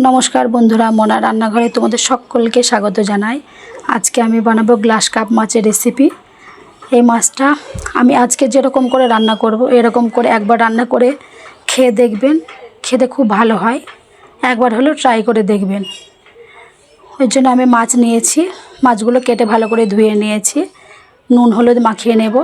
নমস্কার বন্ধুরা, মোনা রান্নাঘরে তোমাদের সকলকে স্বাগত জানাই। আজকে আমি বানাবো গ্লাস কাপ মাছের রেসিপি। এই মাছটা আমি আজকে যেরকম করে রান্না করব এরকম করে একবার রান্না করে খেয়ে দেখবেন, খেতে খুব ভালো হয়। একবার হলেও ট্রাই করে দেখবেন। ওই জন্য আমি মাছ নিয়েছি, মাছগুলো কেটে ভালো করে ধুয়ে নিয়েছি, নুন হলুদ মাখিয়ে নেব।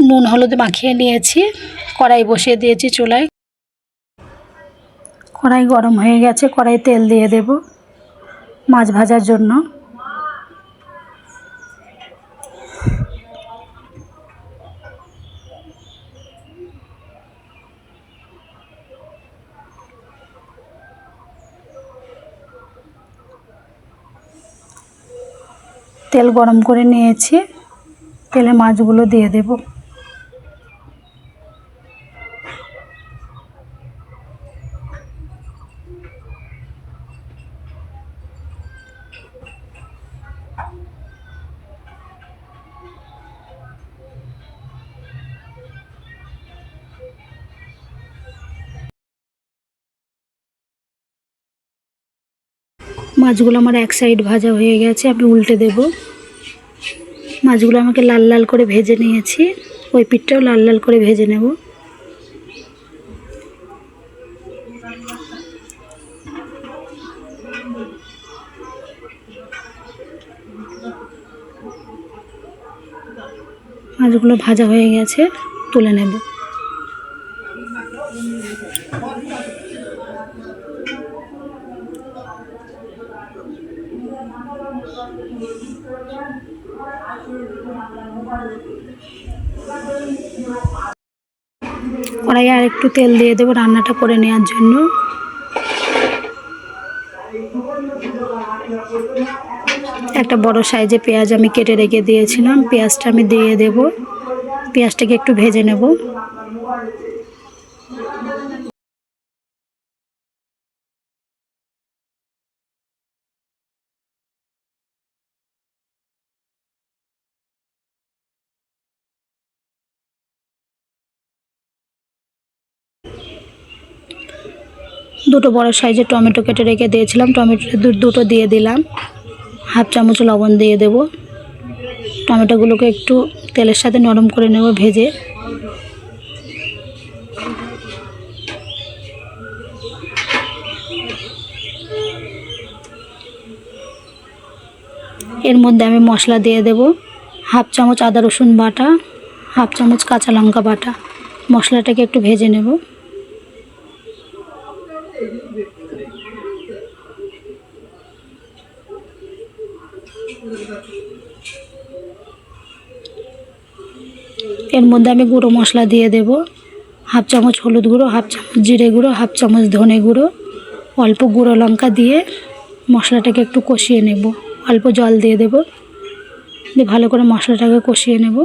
নুন হলুদ মাখিয়ে নিয়েছি, কড়াই বসিয়ে দিয়েছি চুলায়। কড়াই গরম হয়ে গেছে, কড়াই তেল দিয়ে দেব মাছ ভাজার জন্য। তেল গরম করে নিয়েছি, তেলে মাছগুলো দিয়ে দেব। মাছগুলো আমার এক সাইড ভাজা হয়ে গেছে, আমি উল্টে দেব। মাছগুলো আমাকে লাল লাল করে ভেজে নিয়েছি, ওই পিঠটাও লাল লাল করে ভেজে নেব। মাছগুলো ভাজা হয়ে গেছে, তুলে নেব। কড়াইয়ে আর একটু তেল দিয়ে দেবো রান্নাটা করে নেওয়ার জন্য। একটা বড় সাইজে পেঁয়াজ আমি কেটে রেখে দিয়েছিলাম, পেঁয়াজটা আমি দিয়ে দেব। পেঁয়াজটাকে একটু ভেজে নেব। দুটো বড় সাইজের টমেটো কেটে রেখে দিয়েছিলাম, টমেটো দুটো দিয়ে দিলাম। হাফ চামচ লবণ দিয়ে দেব। টমেটোগুলোকে একটু তেলের সাথে নরম করে নেব ভেজে। এর মধ্যে আমি মশলা দিয়ে দেব। হাফ চামচ আদা রসুন বাটা, হাফ চামচ কাঁচা লঙ্কা বাটা। মশলাটাকে একটু ভেজে নেব। এর মধ্যে আমি গুঁড়ো মশলা দিয়ে দেব। হাফ চামচ হলুদ গুঁড়ো, হাফ চামচ জিরে গুঁড়ো, হাফ চামচ ধনে গুঁড়ো, অল্প গুঁড়ো লঙ্কা দিয়ে মশলাটাকে একটু কষিয়ে নেব। অল্প জল দিয়ে দেব, দিয়ে ভালো করে মশলাটাকে কষিয়ে নেব।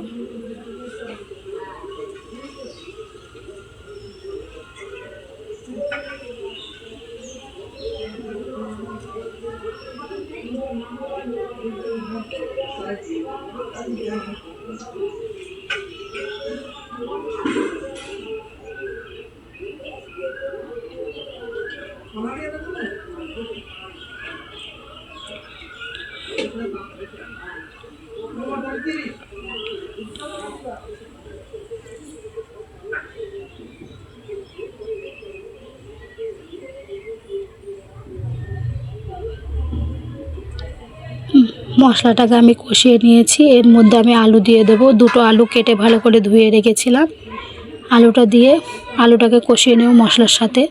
মশলাটাকে আমি কষিয়ে নিয়েছি, এর মধ্যে আমি আলু দিয়ে দেব। দুটো আলু কেটে ভালো করে ধুয়ে রেখেছিলাম। আলুটা দিয়ে আলুটাকে কষিয়ে নেব মশলার সাথে।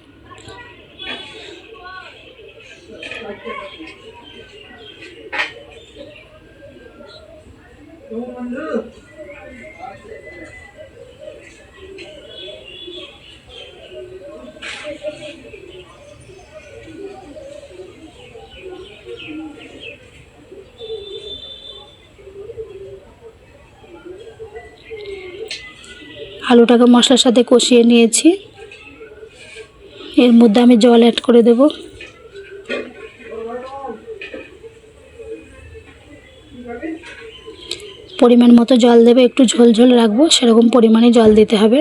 আলুটাকে মশলার সাথে কষিয়ে নিয়েছি। এর মধ্যে আমি জল অ্যাড করে দেব। পরিমাণ মতো জল দেবে, একটু ঝোল ঝোল রাখবো সেরকম পরিমাণে জল দিতে হবে।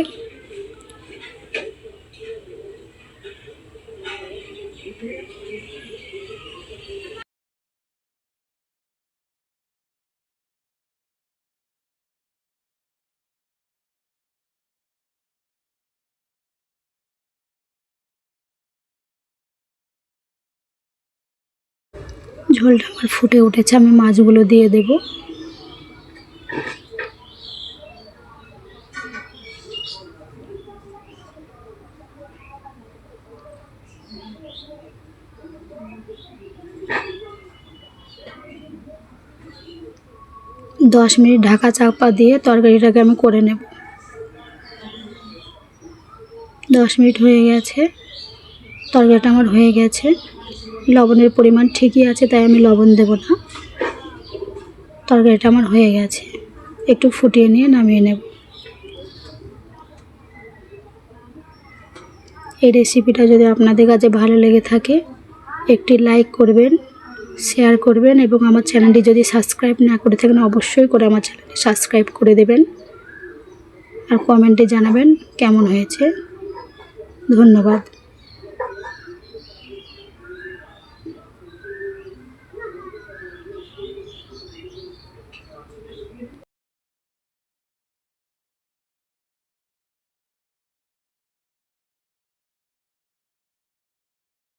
ঝোলটা আমার ফুটে উঠেছে, আমি মাছগুলো দিয়ে দেব। দশ মিনিট ঢাকা চাপা দিয়ে তরকারিটাকে আমি করে নেব। 10 মিনিট হয়ে গেছে, তরকারিটা আমার হয়ে গেছে। লবণের পরিমাণ ঠিকই আছে, তাই আমি লবণ দেব না। তরকারিটা আমার হয়ে গেছে, একটু ফুটিয়ে নিয়ে নামিয়ে নেব। এই রেসিপিটা যদি আপনাদের কাছে ভালো লেগে থাকে একটি লাইক করবেন, শেয়ার করবেন এবং আমার চ্যানেলটি যদি সাবস্ক্রাইব না করে থাকেন অবশ্যই করে আমার চ্যানেলটি সাবস্ক্রাইব করে দেবেন আর কমেন্টে জানাবেন কেমন হয়েছে। ধন্যবাদ।